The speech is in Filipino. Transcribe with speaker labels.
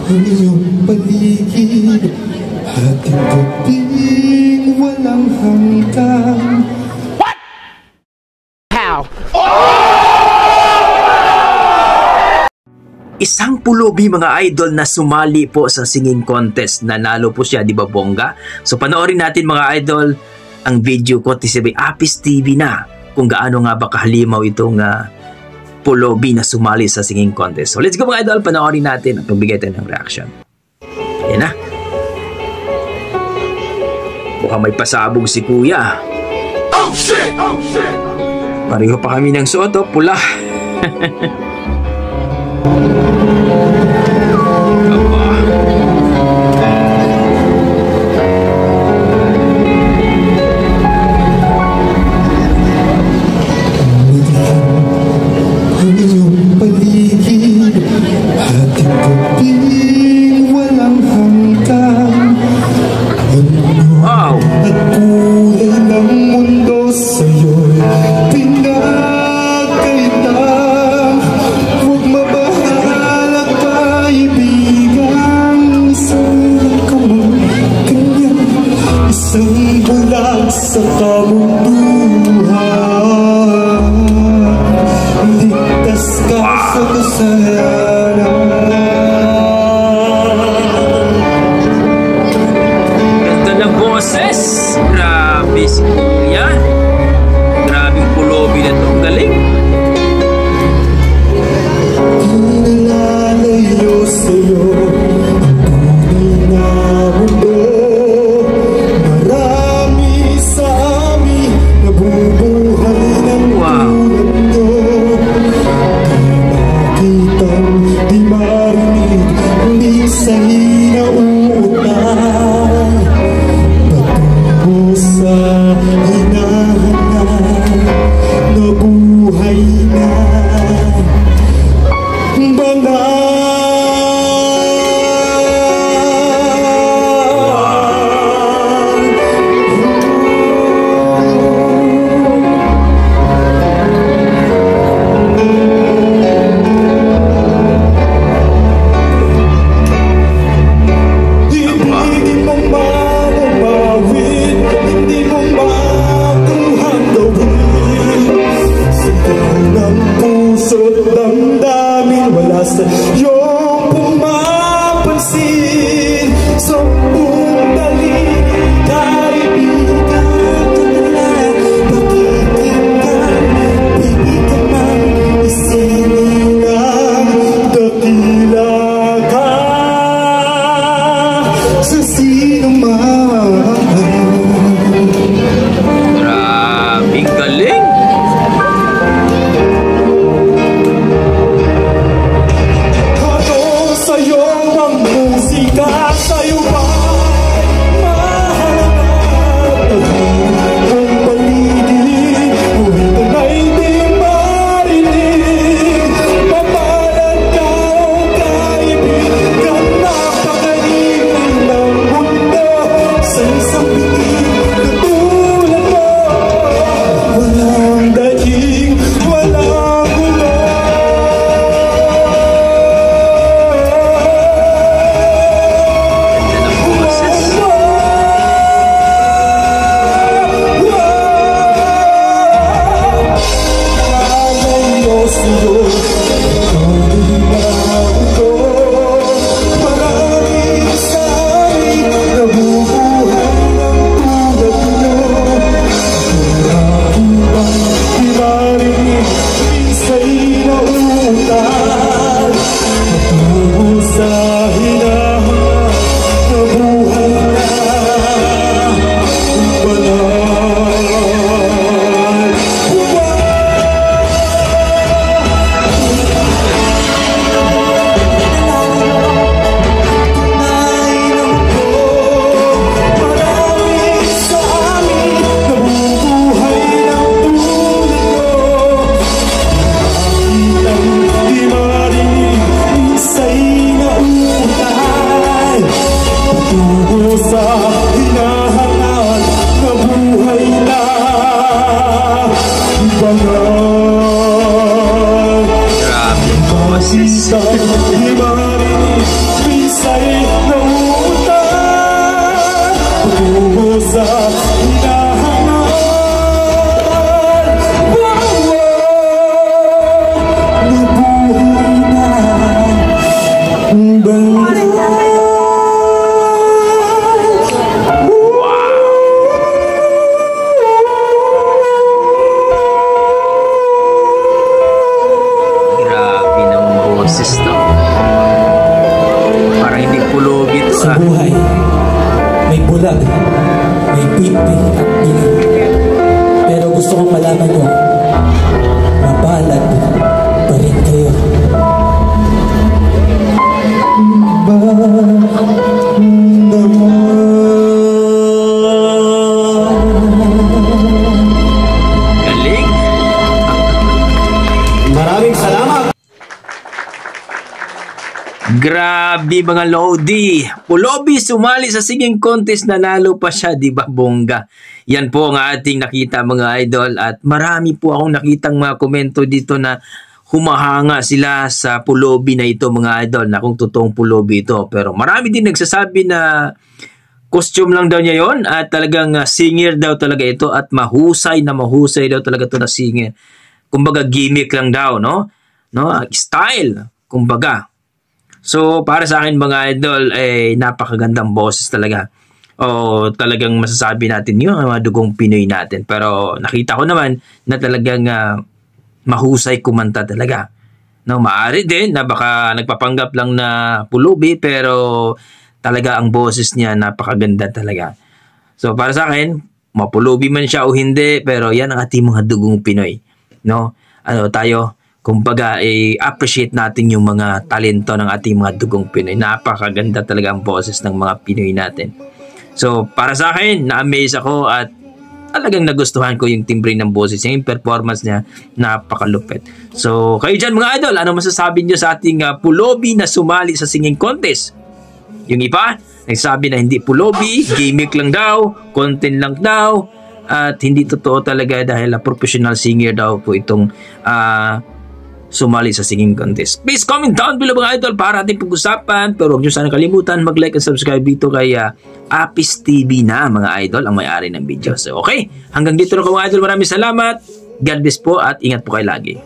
Speaker 1: ang iyong paligid, ating gabing walang hanggan.
Speaker 2: What? How?
Speaker 3: Isang pulubi mga idol na sumali po sa singing contest. Nanalo po siya, di ba bongga? So panoorin natin mga idol ang video ko tisibay Apis TV na kung gaano nga ba kahalimaw itong pulubi na sumali sa singing contest. So let's go mga idol, panoorin natin at magbigay tayo ng reaction. Yan na. Mukhang may pasabog si kuya.
Speaker 2: Oh shit! Oh shit!
Speaker 3: Pareho pa kami ng suot, oh, pula.
Speaker 1: Sa kamunduhan, ligtas ka sa kasalanan.
Speaker 3: Ganda ng boses. Grabe si kuya. Grabing pulubi na ito. Galing.
Speaker 1: Inalalayo sa'yo ang tunay na mundo. Banal ang banal.
Speaker 3: Grabe ng boses to. Parang hindi pulog ito
Speaker 1: Sa buhay, may bulag, may pipi at piling. Pero gusto kong malaman nyo, mapalad pa rin kayo.
Speaker 3: Galing.
Speaker 1: Maraming salamat!
Speaker 3: Grabe mga Lodi. Pulobi sumali sa singing contest, nanalo pa siya, di ba bongga? Yan po ang ating nakita mga idol, at marami po akong nakitang mga komento dito na humahanga sila sa pulobi na ito mga idol, na kung totoong pulobi ito. Pero marami din nagsasabi na costume lang daw niya yon, at talagang singer daw talaga ito, at mahusay daw talaga ito na singer. Kumbaga gimmick lang daw, no? Style, kumbaga. So, para sa akin mga idol, napakagandang boses talaga. O talagang masasabi natin yung mga dugong Pinoy natin. Pero nakita ko naman na talagang mahusay kumanta talaga. No, maaari din na baka nagpapanggap lang na pulubi, pero talaga ang boses niya napakaganda talaga. So, para sa akin, mapulubi man siya o hindi, pero yan ang ating mga dugong Pinoy. No? Tayo, kumbaga, appreciate natin yung mga talento ng ating mga dugong Pinoy. Napakaganda talaga ang boses ng mga Pinoy natin. So, para sa akin, na-amaze ako at talagang nagustuhan ko yung timbre ng boses niya, yung performance niya, napakalupit. So, kayo dyan mga idol, ano masasabi niyo sa ating pulobi na sumali sa singing contest? Yung iba, nagsabi na hindi pulobi, gimmick lang daw, content lang daw, at hindi totoo talaga dahil professional singer daw po itong sumali sa singing contest. Please comment down below mga idol para ating pag-usapan. Pero huwag nyo sana kalimutan mag-like and subscribe dito kay Apis TV na mga idol, ang may-ari ng video. So okay, hanggang dito na mga idol. Maraming salamat. God bless po at ingat po kayo lagi.